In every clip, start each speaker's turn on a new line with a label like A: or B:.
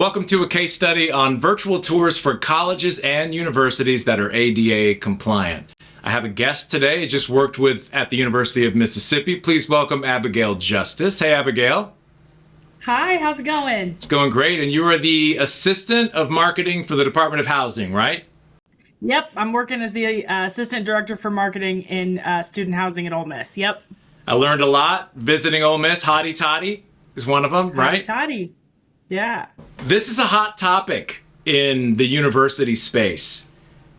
A: Welcome to a case study on virtual tours for colleges and universities that are ADA compliant. I have a guest today, just worked with at the University of Mississippi. Please welcome Abigail Justice. Hey, Abigail.
B: Hi, how's it going?
A: It's going great. And you are the Assistant of Marketing for the Department of Housing, right?
B: Yep, I'm working as the Assistant Director for Marketing in Student Housing at Ole Miss. Yep.
A: I learned a lot visiting Ole Miss. Hotty Toddy is one of them, right?
B: Toddy. Yeah.
A: This is a hot topic in the university space.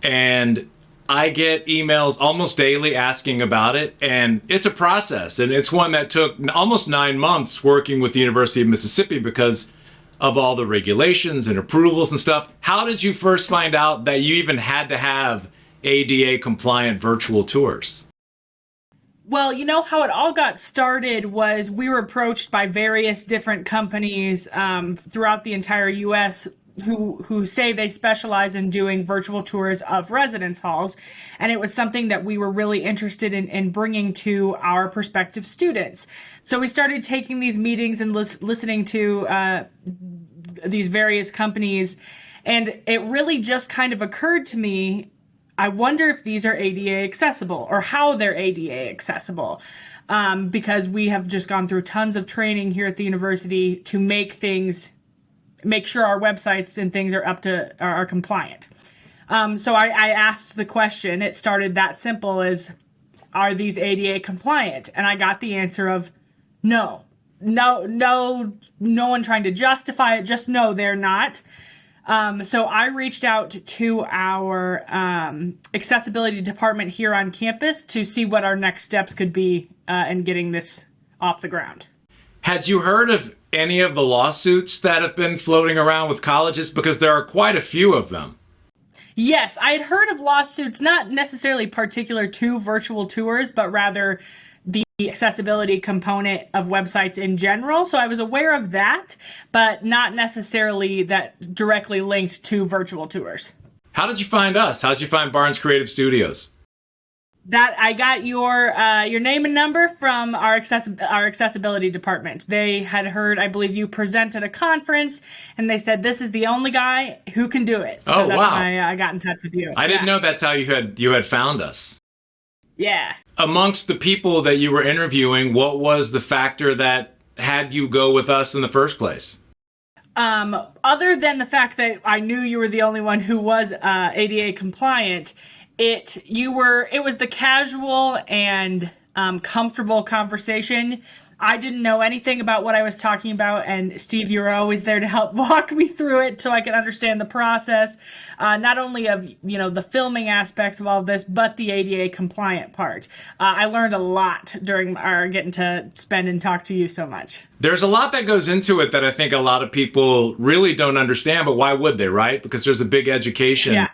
A: And I get emails almost daily asking about it, and it's a process. And it's one that took almost 9 months working with the University of Mississippi because of all the regulations and approvals and stuff. How did you first find out that you even had to have ADA compliant virtual tours?
B: Well, you know how it all got started was we were approached by various different companies throughout the entire U.S. who say they specialize in doing virtual tours of residence halls. And it was something that we were really interested in bringing to our prospective students. So we started taking these meetings and listening to these various companies. And it really just kind of occurred to me, I wonder if these are ADA accessible or how they're ADA accessible. Because we have just gone through tons of training here at the university to make sure our websites and things are compliant. So I asked the question. It started that simple as, are these ADA compliant? And I got the answer of no one trying to justify it, just no, they're not. So I reached out to our accessibility department here on campus to see what our next steps could be in getting this off the ground.
A: Had you heard of any of the lawsuits that have been floating around with colleges? Because there are quite a few of them.
B: Yes, I had heard of lawsuits, not necessarily particular to virtual tours, but rather the accessibility component of websites in general. So I was aware of that, but not necessarily that directly linked to virtual tours.
A: How did you find us? How did you find Barnes Creative Studios?
B: That I got your name and number from our accessibility department. They had heard, I believe, you present at a conference, and they said this is the only guy who can do it. So that's why I got in touch with you.
A: I didn't know that's how you had found us.
B: Yeah.
A: Amongst the people that you were interviewing, what was the factor that had you go with us in the first place?
B: Other than the fact that I knew you were the only one who was ADA compliant, it was the casual and comfortable conversation. I didn't know anything about what I was talking about, and Steve, you were always there to help walk me through it so I could understand the process, not only of the filming aspects of all of this, but the ADA compliant part. I learned a lot during our getting to spend and talk to you so much.
A: There's a lot that goes into it that I think a lot of people really don't understand, but why would they, right? Because there's a big education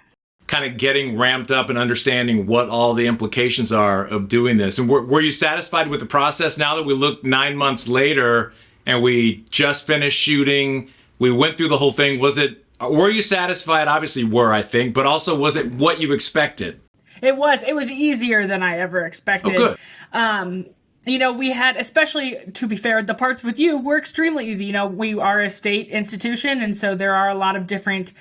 A: kind of getting ramped up and understanding what all the implications are of doing this. And were you satisfied with the process now that we look 9 months later and we just finished shooting, we went through the whole thing? Were you satisfied? Obviously were, I think, but also was it what you expected?
B: It was easier than I ever expected.
A: Oh, good.
B: We had, especially to be fair, the parts with you were extremely easy. We are a state institution, and so there are a lot of different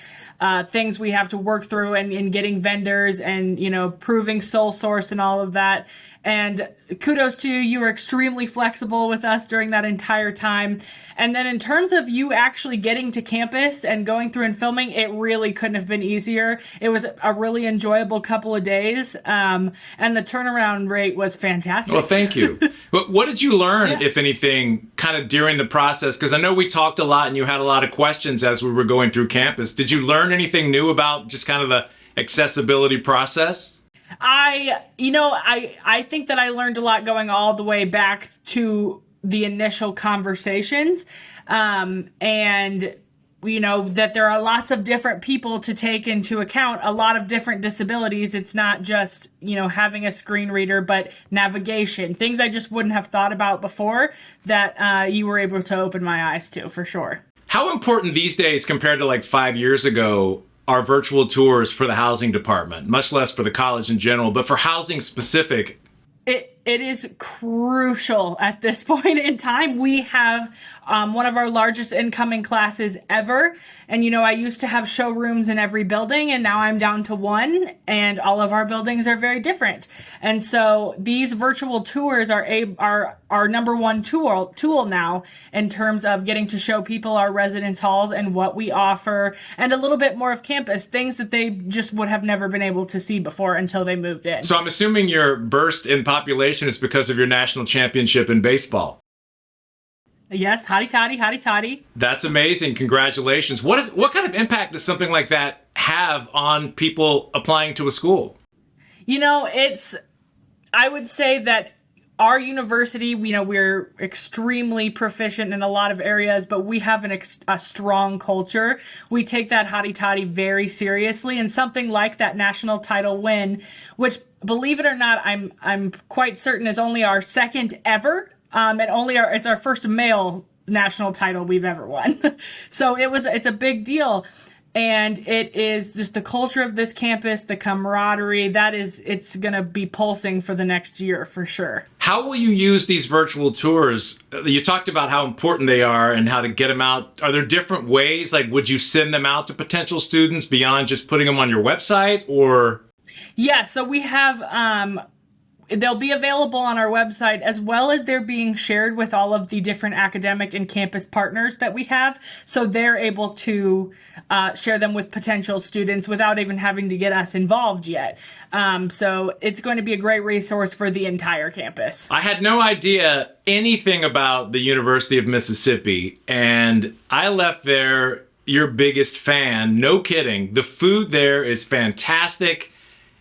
B: things we have to work through and getting vendors and, proving sole source and all of that. And kudos to you. You were extremely flexible with us during that entire time. And then in terms of you actually getting to campus and going through and filming, it really couldn't have been easier. It was a really enjoyable couple of days. And the turnaround rate was fantastic.
A: Well, thank you. What did you learn, if anything, kind of during the process? Because I know we talked a lot and you had a lot of questions as we were going through campus. Did you learn anything new about just kind of the accessibility process?
B: I think that I learned a lot going all the way back to the initial conversations, and that there are lots of different people to take into account, a lot of different disabilities. It's not just, having a screen reader, but navigation, things I just wouldn't have thought about before that you were able to open my eyes to, for sure.
A: How important these days compared to like 5 years ago are virtual tours for the housing department, much less for the college in general, but for housing specific?
B: It is crucial at this point in time. We have one of our largest incoming classes ever. And, I used to have showrooms in every building, and now I'm down to one, and all of our buildings are very different. And so these virtual tours are our number one tool now in terms of getting to show people our residence halls and what we offer, and a little bit more of campus, things that they just would have never been able to see before until they moved in.
A: So I'm assuming your burst in population is because of your national championship in baseball.
B: Yes, hotty toddy.
A: That's amazing. Congratulations. What kind of impact does something like that have on people applying to a school?
B: I would say that our university, we're extremely proficient in a lot of areas, but we have a strong culture. We take that hotty toddy very seriously, and something like that national title win, which, believe it or not, I'm quite certain is only our second ever. And it's our first male national title we've ever won. So it's a big deal. And it is just the culture of this campus, the camaraderie, it's going to be pulsing for the next year for sure.
A: How will you use these virtual tours? You talked about how important they are and how to get them out. Are there different ways? Like, would you send them out to potential students beyond just putting them on your website, or?
B: Yeah, so we have, they'll be available on our website, as well as they're being shared with all of the different academic and campus partners that we have. So they're able to share them with potential students without even having to get us involved yet. So it's going to be a great resource for the entire campus.
A: I had no idea anything about the University of Mississippi, and I left there your biggest fan. No kidding. The food there is fantastic.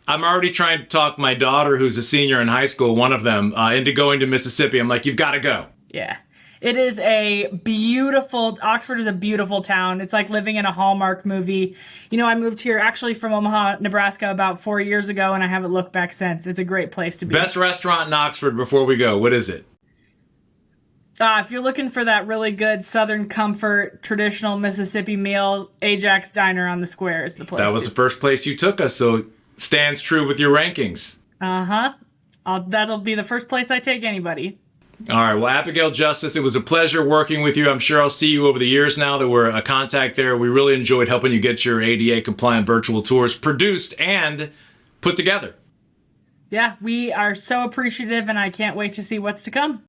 A: I'm already trying to talk my daughter, who's a senior in high school, one of them, into going to Mississippi. I'm like, you've got to go.
B: Yeah. It is Oxford is a beautiful town. It's like living in a Hallmark movie. I moved here actually from Omaha, Nebraska about 4 years ago, and I haven't looked back since. It's a great place to be.
A: Best restaurant in Oxford before we go. What is it?
B: If you're looking for that really good Southern comfort, traditional Mississippi meal, Ajax Diner on the Square is the place.
A: That was the first place you took us, so stands true with your rankings.
B: That'll be the first place I take anybody.
A: All right. Well, Abigail Justice, it was a pleasure working with you. I'm sure I'll see you over the years now that we're a contact there. We really enjoyed helping you get your ADA compliant virtual tours produced and put together.
B: Yeah, we are so appreciative, and I can't wait to see what's to come.